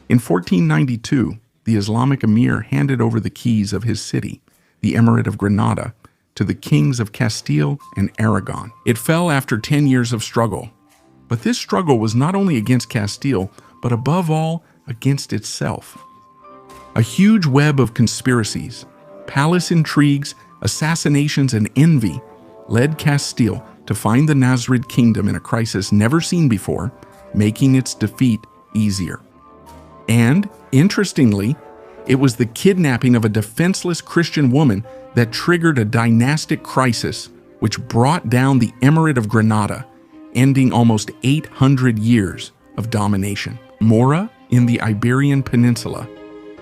In 1492, the Islamic emir handed over the keys of his city, the Emirate of Granada, to the kings of Castile and Aragon. It fell after 10 years of struggle. But this struggle was not only against Castile, but above all, against itself. A huge web of conspiracies, palace intrigues, assassinations, and envy led Castile to find the Nasrid kingdom in a crisis never seen before, making its defeat easier. And, interestingly, it was the kidnapping of a defenseless Christian woman that triggered a dynastic crisis which brought down the Emirate of Granada, ending almost 800 years of domination. Mora in the Iberian Peninsula.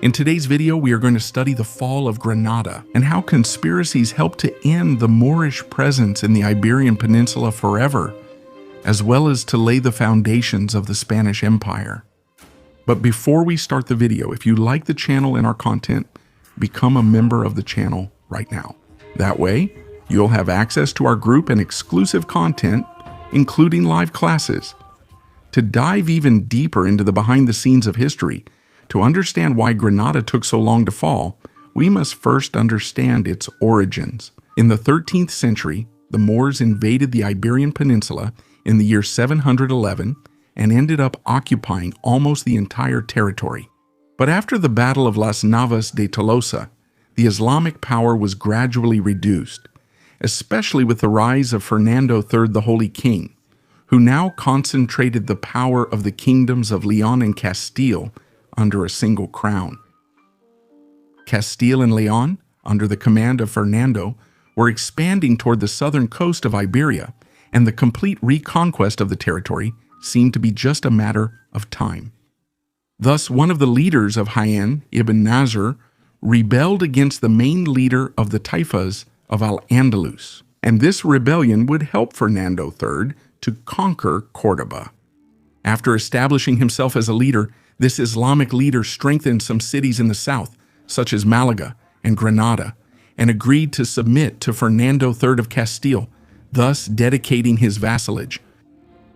In today's video, we are going to study the fall of Granada and how conspiracies helped to end the Moorish presence in the Iberian Peninsula forever, as well as to lay the foundations of the Spanish Empire. But before we start the video, if you like the channel and our content, become a member of the channel right now. That way, you'll have access to our group and exclusive content, including live classes. To dive even deeper into the behind the scenes of history, to understand why Granada took so long to fall, we must first understand its origins. In the 13th century, the Moors invaded the Iberian Peninsula in the year 711 and ended up occupying almost the entire territory. But after the Battle of Las Navas de Tolosa, the Islamic power was gradually reduced, especially with the rise of Fernando III, the Holy King, who now concentrated the power of the kingdoms of Leon and Castile under a single crown. Castile and Leon, under the command of Fernando, were expanding toward the southern coast of Iberia, and the complete reconquest of the territory seemed to be just a matter of time. Thus, one of the leaders of Jaén, Ibn Nasr, rebelled against the main leader of the Taifas of Al-Andalus, and this rebellion would help Fernando III to conquer Córdoba. After establishing himself as a leader, this Islamic leader strengthened some cities in the south, such as Malaga and Granada, and agreed to submit to Fernando III of Castile, thus dedicating his vassalage.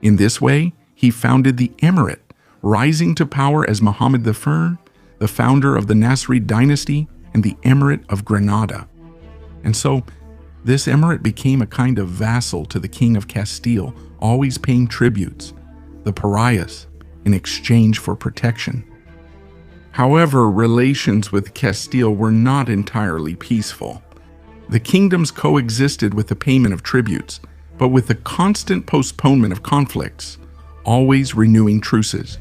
In this way, he founded the Emirate, rising to power as Muhammad I, the founder of the Nasrid dynasty and the Emirate of Granada. And so, this emirate became a kind of vassal to the King of Castile, always paying tributes, the pariahs, in exchange for protection. However, relations with Castile were not entirely peaceful. The kingdoms coexisted with the payment of tributes, but with the constant postponement of conflicts, always renewing truces.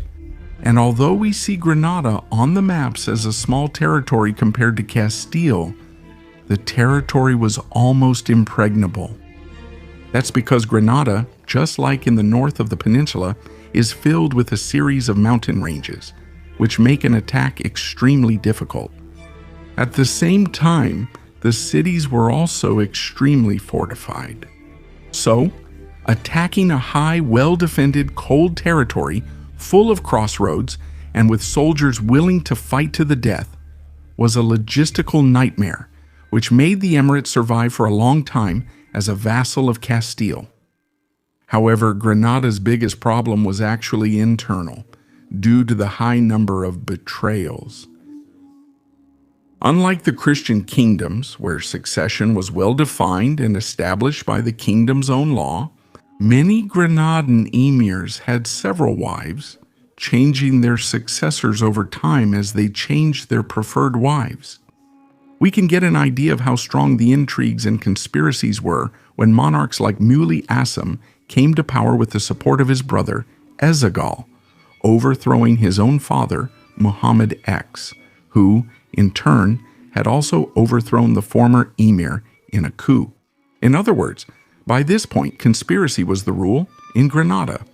And although we see Granada on the maps as a small territory compared to Castile, the territory was almost impregnable. That's because Granada, just like in the north of the peninsula, is filled with a series of mountain ranges, which make an attack extremely difficult. At the same time, the cities were also extremely fortified. So, attacking a high, well-defended, cold territory full of crossroads and with soldiers willing to fight to the death was a logistical nightmare, which made the emirate survive for a long time as a vassal of Castile. However, Granada's biggest problem was actually internal, due to the high number of betrayals. Unlike the Christian kingdoms, where succession was well defined and established by the kingdom's own law, many Granadan emirs had several wives, changing their successors over time as they changed their preferred wives. We can get an idea of how strong the intrigues and conspiracies were when monarchs like Muley Assem came to power with the support of his brother, Ezegal, overthrowing his own father, Muhammad X, who, in turn, had also overthrown the former emir in a coup. In other words, by this point, conspiracy was the rule in Granada,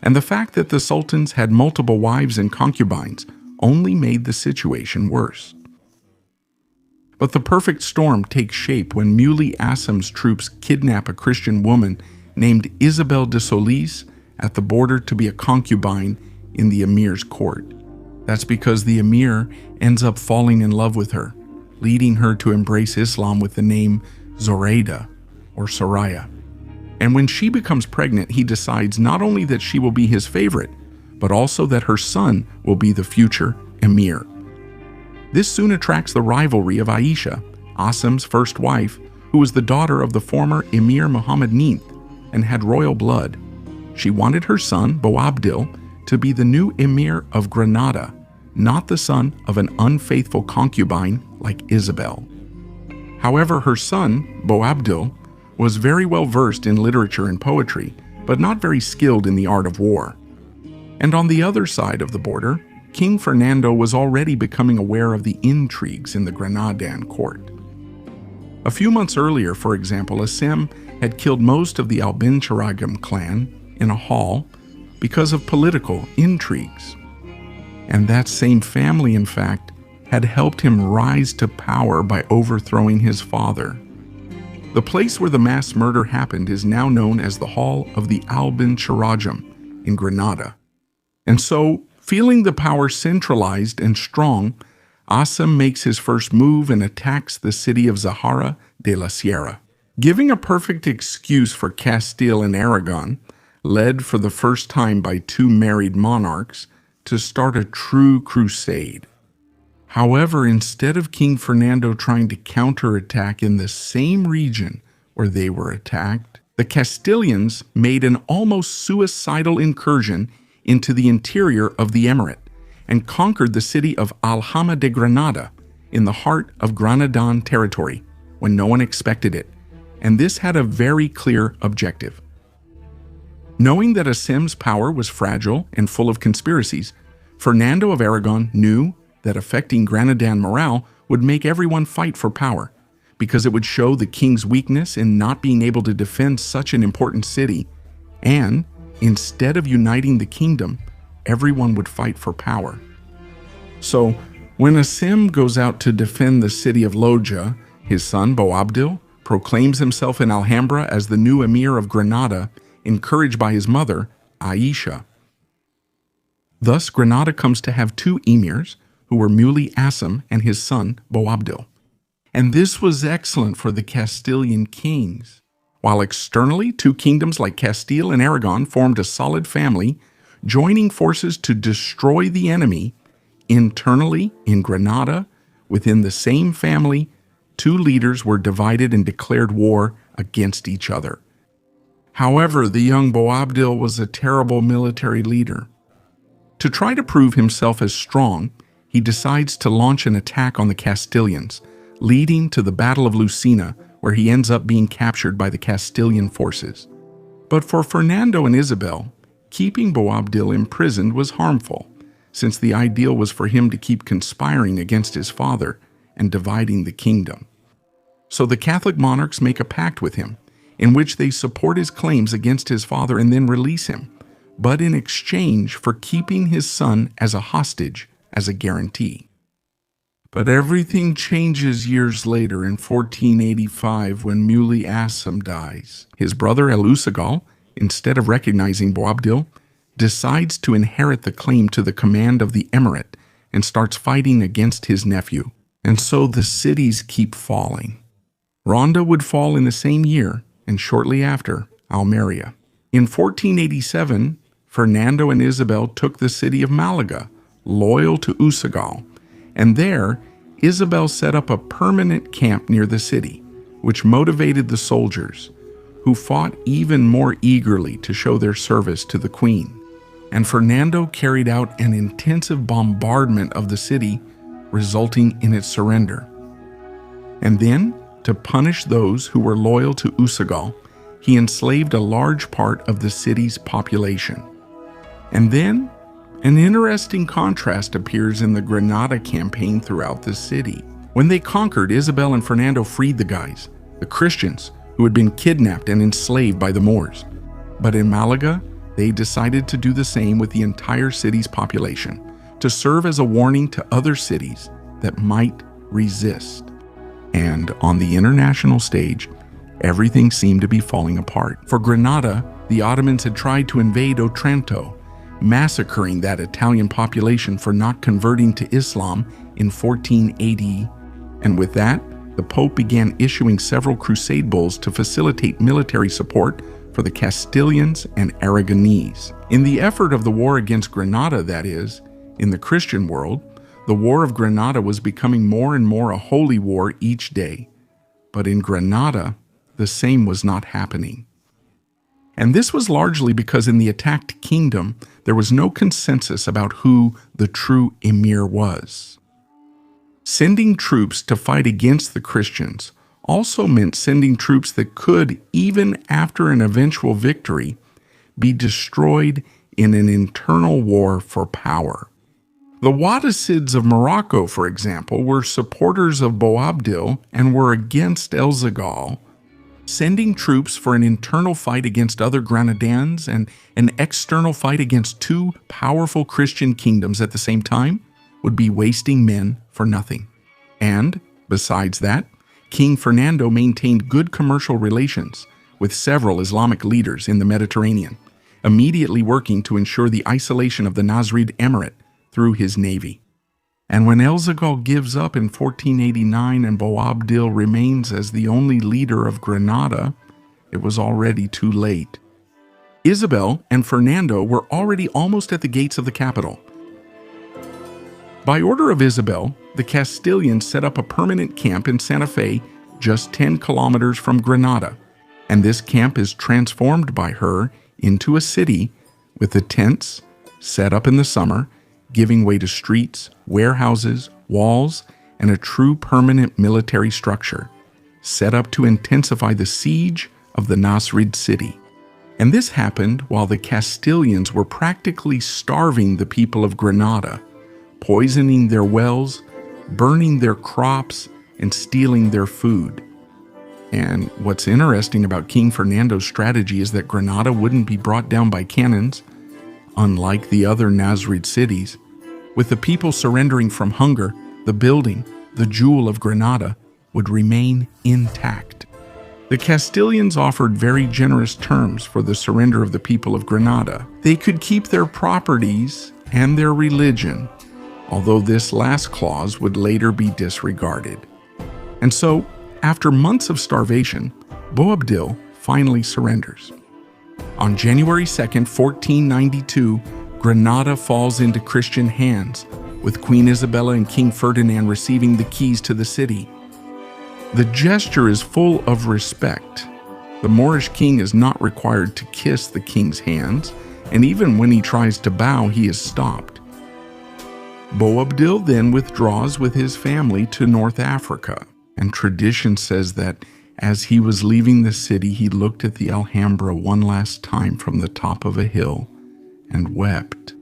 and the fact that the sultans had multiple wives and concubines only made the situation worse. But the perfect storm takes shape when Muley Assem's troops kidnap a Christian woman named Isabel de Solis at the border to be a concubine in the emir's court. That's because the emir ends up falling in love with her, leading her to embrace Islam with the name Zoraida or Soraya. And when she becomes pregnant, he decides not only that she will be his favorite, but also that her son will be the future emir. This soon attracts the rivalry of Aisha, Asim's first wife, who was the daughter of the former Emir Muhammad IX and had royal blood. She wanted her son, Boabdil, to be the new emir of Granada, not the son of an unfaithful concubine like Isabel. However, her son, Boabdil, was very well versed in literature and poetry, but not very skilled in the art of war. And on the other side of the border, King Fernando was already becoming aware of the intrigues in the Granadan court. A few months earlier, for example, Asim had killed most of the Albinchiragam clan in a hall because of political intrigues. And that same family, in fact, had helped him rise to power by overthrowing his father. The place where the mass murder happened is now known as the Hall of the Albinchiragam in Granada. And so, feeling the power centralized and strong, Asim makes his first move and attacks the city of Zahara de la Sierra. Giving a perfect excuse for Castile and Aragon, led for the first time by two married monarchs, to start a true crusade. However, instead of King Fernando trying to counterattack in the same region where they were attacked, the Castilians made an almost suicidal incursion into the interior of the emirate and conquered the city of Alhama de Granada in the heart of Granadan territory when no one expected it, and this had a very clear objective. Knowing that Asim's power was fragile and full of conspiracies, Fernando of Aragon knew that affecting Granadan morale would make everyone fight for power, because it would show the king's weakness in not being able to defend such an important city, and instead of uniting the kingdom, everyone would fight for power. So, when Asim goes out to defend the city of Loja, his son Boabdil proclaims himself in Alhambra as the new emir of Granada, encouraged by his mother, Aisha. Thus, Granada comes to have two emirs, who were Muley Asim and his son Boabdil. And this was excellent for the Castilian kings. While externally, two kingdoms like Castile and Aragon formed a solid family, joining forces to destroy the enemy, internally in Granada, within the same family, two leaders were divided and declared war against each other. However, the young Boabdil was a terrible military leader. To try to prove himself as strong, he decides to launch an attack on the Castilians, leading to the Battle of Lucena, where he ends up being captured by the Castilian forces. But for Fernando and Isabel, keeping Boabdil imprisoned was harmful, since the ideal was for him to keep conspiring against his father and dividing the kingdom. So the Catholic monarchs make a pact with him, in which they support his claims against his father and then release him, but in exchange for keeping his son as a hostage as a guarantee. But everything changes years later in 1485 when Muley Asim dies. His brother Elusagal, instead of recognizing Boabdil, decides to inherit the claim to the command of the emirate and starts fighting against his nephew. And so the cities keep falling. Ronda would fall in the same year, and shortly after, Almeria. In 1487, Fernando and Isabel took the city of Malaga, loyal to Usagal, and there, Isabel set up a permanent camp near the city, which motivated the soldiers, who fought even more eagerly to show their service to the queen. And Fernando carried out an intensive bombardment of the city, resulting in its surrender. And then, to punish those who were loyal to Usagal, he enslaved a large part of the city's population. And then, an interesting contrast appears in the Granada campaign throughout the city. When they conquered, Isabel and Fernando freed the guys, the Christians, who had been kidnapped and enslaved by the Moors. But in Malaga, they decided to do the same with the entire city's population, to serve as a warning to other cities that might resist. And on the international stage, everything seemed to be falling apart. For Granada, the Ottomans had tried to invade Otranto, massacring that Italian population for not converting to Islam in 1480, and with that, the Pope began issuing several crusade bulls to facilitate military support for the Castilians and Aragonese. In the effort of the war against Granada, that is, in the Christian world, The War of Granada was becoming more and more a holy war each day. But in Granada, the same was not happening. And this was largely because in the attacked kingdom, there was no consensus about who the true emir was. Sending troops to fight against the Christians also meant sending troops that could, even after an eventual victory, be destroyed in an internal war for power. The Wattasids of Morocco, for example, were supporters of Boabdil and were against Elzaghal, sending troops for an internal fight against other Granadans and an external fight against two powerful Christian kingdoms at the same time would be wasting men for nothing. And, besides that, King Fernando maintained good commercial relations with several Islamic leaders in the Mediterranean, immediately working to ensure the isolation of the Nasrid Emirate through his navy. And when Elzaghal gives up in 1489 and Boabdil remains as the only leader of Granada, it was already too late. Isabel and Fernando were already almost at the gates of the capital. By order of Isabel, the Castilians set up a permanent camp in Santa Fe, just 10 kilometers from Granada, and this camp is transformed by her into a city with the tents set up in the summer, giving way to streets, warehouses, walls, and a true permanent military structure, set up to intensify the siege of the Nasrid city. And this happened while the Castilians were practically starving the people of Granada, poisoning their wells, burning their crops, and stealing their food. And what's interesting about King Fernando's strategy is that Granada wouldn't be brought down by cannons, unlike the other Nasrid cities. With the people surrendering from hunger, the building, the jewel of Granada, would remain intact. The Castilians offered very generous terms for the surrender of the people of Granada. They could keep their properties and their religion, although this last clause would later be disregarded. And so, after months of starvation, Boabdil finally surrenders. On January 2nd, 1492, Granada falls into Christian hands, with Queen Isabella and King Ferdinand receiving the keys to the city. The gesture is full of respect. The Moorish king is not required to kiss the king's hands, and even when he tries to bow, he is stopped. Boabdil then withdraws with his family to North Africa, and tradition says that as he was leaving the city, he looked at the Alhambra one last time from the top of a hill and wept.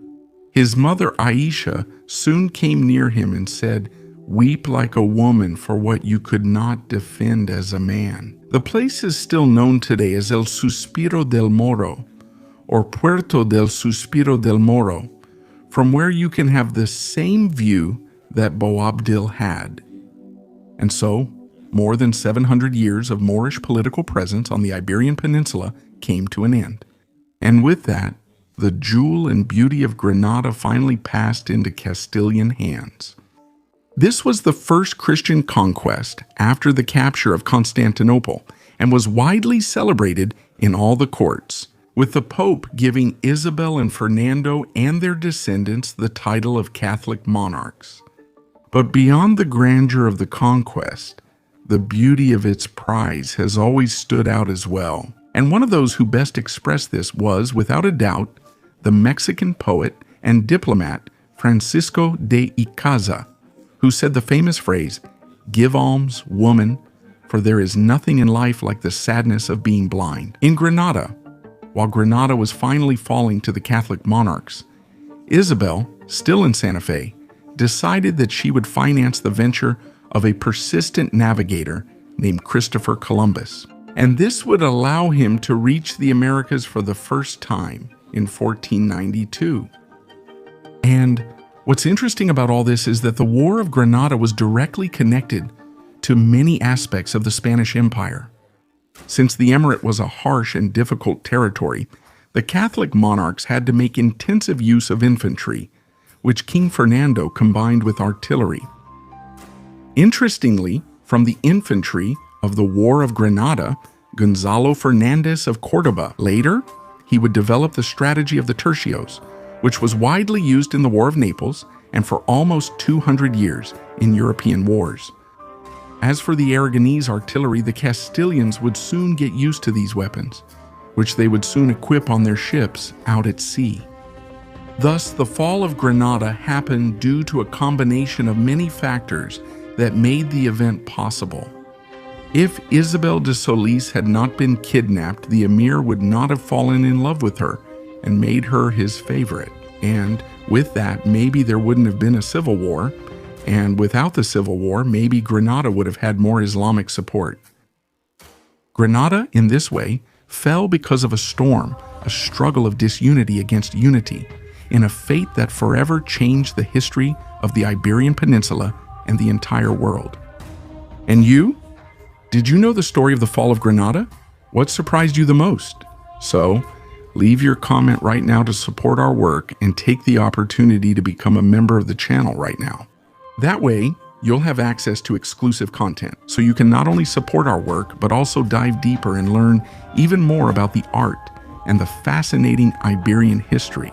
His mother Aisha soon came near him and said, "Weep like a woman for what you could not defend as a man." The place is still known today as El Suspiro del Moro, or Puerto del Suspiro del Moro, from where you can have the same view that Boabdil had. And so, more than 700 years of Moorish political presence on the Iberian Peninsula came to an end. And with that, the jewel and beauty of Granada finally passed into Castilian hands. This was the first Christian conquest after the capture of Constantinople and was widely celebrated in all the courts, with the Pope giving Isabel and Fernando and their descendants the title of Catholic monarchs. But beyond the grandeur of the conquest, the beauty of its prize has always stood out as well. And one of those who best expressed this was, without a doubt, the Mexican poet and diplomat Francisco de Icaza, who said the famous phrase, "Give alms, woman, for there is nothing in life like the sadness of being blind." In Granada, while Granada was finally falling to the Catholic monarchs, Isabel, still in Santa Fe, decided that she would finance the venture of a persistent navigator named Christopher Columbus. And this would allow him to reach the Americas for the first time in 1492. And what's interesting about all this is that the War of Granada was directly connected to many aspects of the Spanish Empire. Since the emirate was a harsh and difficult territory, the Catholic monarchs had to make intensive use of infantry, which King Fernando combined with artillery. Interestingly, from the infantry of the War of Granada, Gonzalo Fernandez of Cordoba. Later, he would develop the strategy of the tercios, which was widely used in the War of Naples and for almost 200 years in European wars. As for the Aragonese artillery, the Castilians would soon get used to these weapons, which they would soon equip on their ships out at sea. Thus, the fall of Granada happened due to a combination of many factors that made the event possible. If Isabel de Solis had not been kidnapped, the emir would not have fallen in love with her and made her his favorite. And with that, maybe there wouldn't have been a civil war, and without the civil war, maybe Granada would have had more Islamic support. Granada, in this way, fell because of a storm, a struggle of disunity against unity, in a fate that forever changed the history of the Iberian Peninsula and the entire world. And you? Did you know the story of the fall of Granada? What surprised you the most? So, leave your comment right now to support our work and take the opportunity to become a member of the channel right now. That way, you'll have access to exclusive content, so you can not only support our work, but also dive deeper and learn even more about the art and the fascinating Iberian history.